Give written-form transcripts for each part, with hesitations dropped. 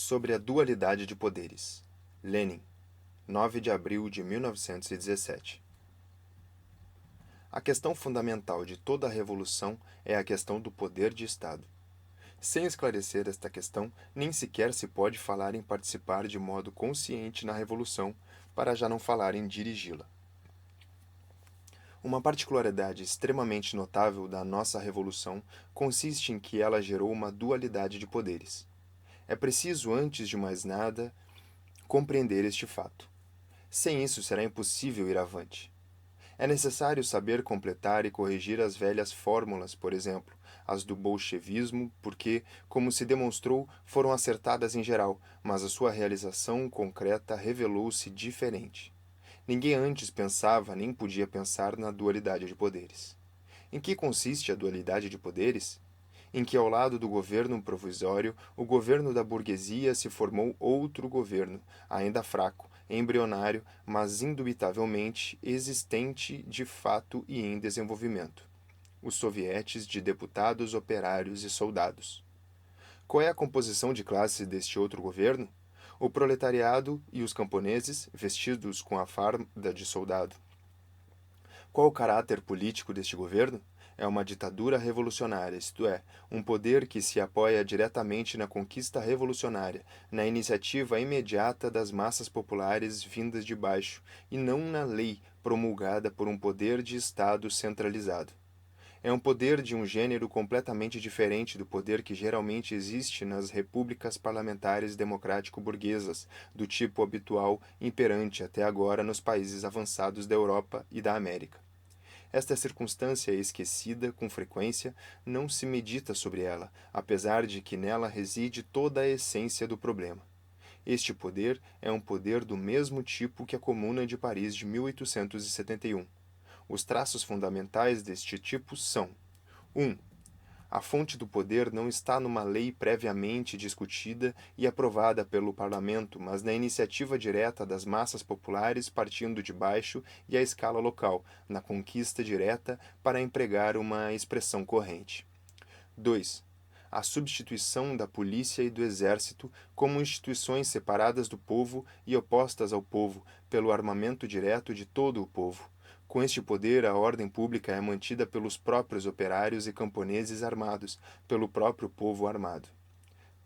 Sobre a dualidade de poderes. Lenin, 9 de abril de 1917. A questão fundamental de toda a revolução é a questão do poder de Estado. Sem esclarecer esta questão, nem sequer se pode falar em participar de modo consciente na revolução, para já não falar em dirigi-la. Uma particularidade extremamente notável da nossa revolução consiste em que ela gerou uma dualidade de poderes. É preciso, antes de mais nada, compreender este fato. Sem isso será impossível ir avante. É necessário saber completar e corrigir as velhas fórmulas, por exemplo, as do bolchevismo, porque, como se demonstrou, foram acertadas em geral, mas a sua realização concreta revelou-se diferente. Ninguém antes pensava nem podia pensar na dualidade de poderes. Em que consiste a dualidade de poderes? Em que, ao lado do governo provisório, o governo da burguesia se formou outro governo, ainda fraco, embrionário, mas indubitavelmente existente de fato e em desenvolvimento. Os sovietes de deputados, operários e soldados. Qual é a composição de classe deste outro governo? O proletariado e os camponeses, vestidos com a farda de soldado. Qual o caráter político deste governo? É uma ditadura revolucionária, isto é, um poder que se apoia diretamente na conquista revolucionária, na iniciativa imediata das massas populares vindas de baixo, e não na lei promulgada por um poder de Estado centralizado. É um poder de um gênero completamente diferente do poder que geralmente existe nas repúblicas parlamentares democrático-burguesas, do tipo habitual imperante até agora nos países avançados da Europa e da América. Esta circunstância é esquecida com frequência, não se medita sobre ela, apesar de que nela reside toda a essência do problema. Este poder é um poder do mesmo tipo que a Comuna de Paris de 1871. Os traços fundamentais deste tipo são: 1. A fonte do poder não está numa lei previamente discutida e aprovada pelo parlamento, mas na iniciativa direta das massas populares partindo de baixo e à escala local, na conquista direta, para empregar uma expressão corrente. 2. A substituição da polícia e do exército como instituições separadas do povo e opostas ao povo, pelo armamento direto de todo o povo. Com este poder, a ordem pública é mantida pelos próprios operários e camponeses armados, pelo próprio povo armado.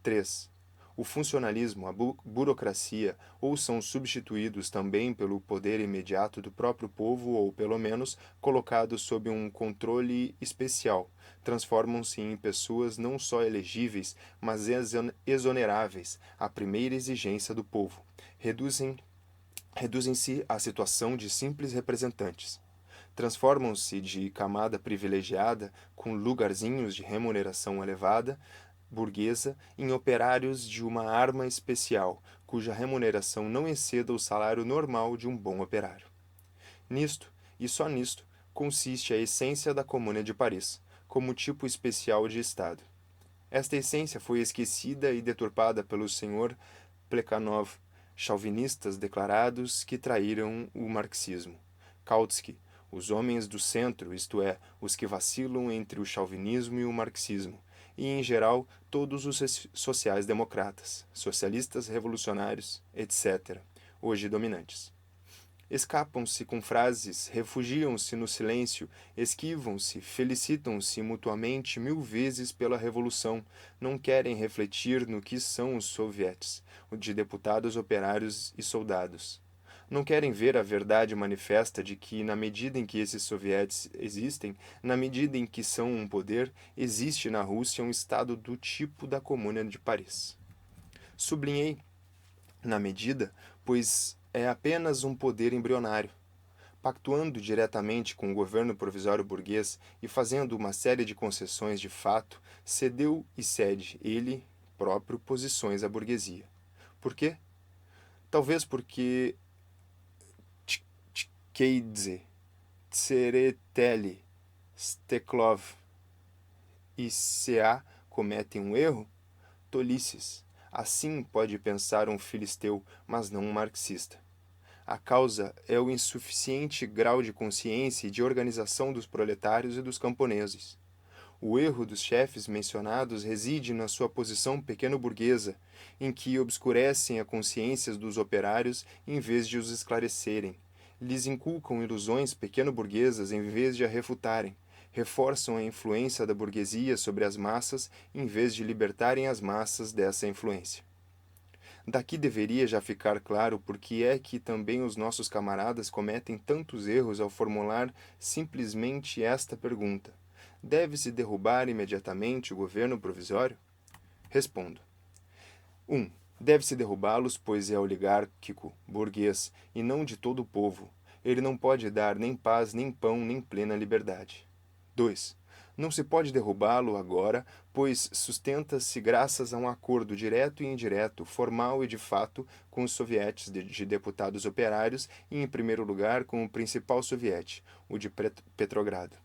3. O funcionalismo, a burocracia, ou são substituídos também pelo poder imediato do próprio povo, ou, pelo menos, colocados sob um controle especial, transformam-se em pessoas não só elegíveis, mas exoneráveis à primeira exigência do povo. Reduzem-se à situação de simples representantes. Transformam-se de camada privilegiada, com lugarzinhos de remuneração elevada, burguesa, em operários de uma arma especial, cuja remuneração não exceda o salário normal de um bom operário. Nisto, e só nisto, consiste a essência da Comuna de Paris, como tipo especial de Estado. Esta essência foi esquecida e deturpada pelo Sr. Plekhanov, chauvinistas declarados que traíram o marxismo. Kautsky, os homens do centro, isto é, os que vacilam entre o chauvinismo e o marxismo, e, em geral, todos os sociais-democratas, socialistas revolucionários, etc., hoje dominantes. Escapam-se com frases, refugiam-se no silêncio, esquivam-se, felicitam-se mutuamente 1000 vezes pela revolução, não querem refletir no que são os sovietes, de deputados, operários e soldados. Não querem ver a verdade manifesta de que, na medida em que esses sovietes existem, na medida em que são um poder, existe na Rússia um Estado do tipo da Comuna de Paris. Sublinhei na medida, pois é apenas um poder embrionário. Pactuando diretamente com o governo provisório burguês e fazendo uma série de concessões de fato, cedeu e cede ele próprio posições à burguesia. Por quê? Talvez porque Tcheidze, Tsereteli, Steklov e C.A. cometem um erro? Tolices. Assim pode pensar um filisteu, mas não um marxista. A causa é o insuficiente grau de consciência e de organização dos proletários e dos camponeses. O erro dos chefes mencionados reside na sua posição pequeno-burguesa, em que obscurecem a consciência dos operários em vez de os esclarecerem. Lhes inculcam ilusões pequeno-burguesas em vez de a refutarem. Reforçam a influência da burguesia sobre as massas em vez de libertarem as massas dessa influência. Daqui deveria já ficar claro por que é que também os nossos camaradas cometem tantos erros ao formular simplesmente esta pergunta: deve-se derrubar imediatamente o governo provisório? Respondo. 1. Deve-se derrubá-los, pois é oligárquico, burguês, e não de todo o povo. Ele não pode dar nem paz, nem pão, nem plena liberdade. 2. Não se pode derrubá-lo agora, pois sustenta-se graças a um acordo direto e indireto, formal e de fato, com os sovietes de deputados operários e, em primeiro lugar, com o principal soviete, o de Petrogrado.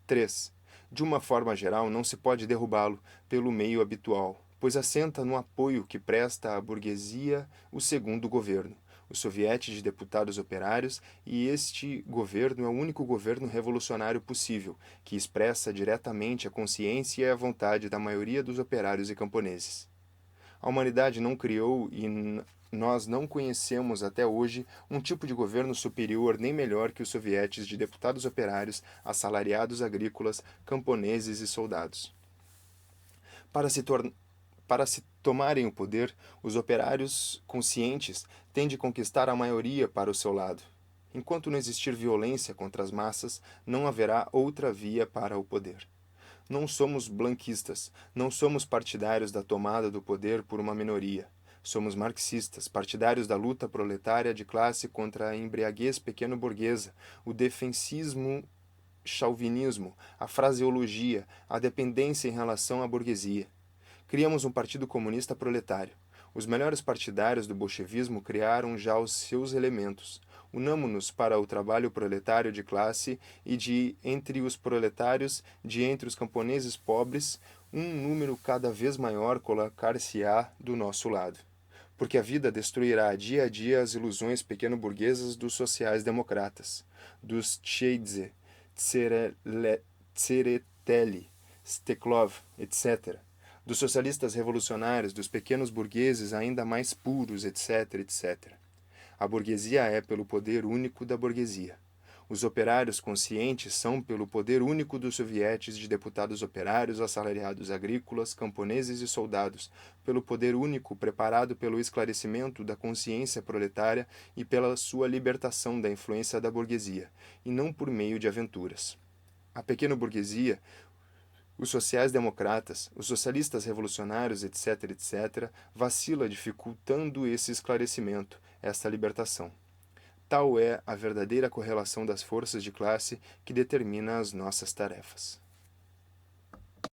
3. De uma forma geral, não se pode derrubá-lo pelo meio habitual, pois assenta no apoio que presta à burguesia o segundo governo, o Soviete de Deputados Operários, e este governo é o único governo revolucionário possível, que expressa diretamente a consciência e a vontade da maioria dos operários e camponeses. A humanidade não criou e nós não conhecemos até hoje um tipo de governo superior nem melhor que os sovietes de deputados operários, assalariados agrícolas, camponeses e soldados. Para se tomarem o poder, os operários conscientes têm de conquistar a maioria para o seu lado. Enquanto não existir violência contra as massas, não haverá outra via para o poder. Não somos blanquistas, não somos partidários da tomada do poder por uma minoria. Somos marxistas, partidários da luta proletária de classe contra a embriaguez pequeno-burguesa, o defensismo chauvinismo, a fraseologia, a dependência em relação à burguesia. Criamos um partido comunista proletário. Os melhores partidários do bolchevismo criaram já os seus elementos. Unamo-nos para o trabalho proletário de classe e de entre os proletários, de entre os camponeses pobres, um número cada vez maior colocar-se-á do nosso lado. Porque a vida destruirá dia a dia as ilusões pequeno-burguesas dos sociais-democratas, dos Tcheidze, Tsereteli, Steklov, etc., dos socialistas revolucionários, dos pequenos burgueses ainda mais puros, etc., etc. A burguesia é pelo poder único da burguesia. Os operários conscientes são pelo poder único dos sovietes de deputados operários, assalariados agrícolas, camponeses e soldados, pelo poder único preparado pelo esclarecimento da consciência proletária e pela sua libertação da influência da burguesia, e não por meio de aventuras. A pequena burguesia, os sociais-democratas, os socialistas revolucionários, etc., etc., vacila dificultando esse esclarecimento, esta libertação. Tal é a verdadeira correlação das forças de classe que determina as nossas tarefas.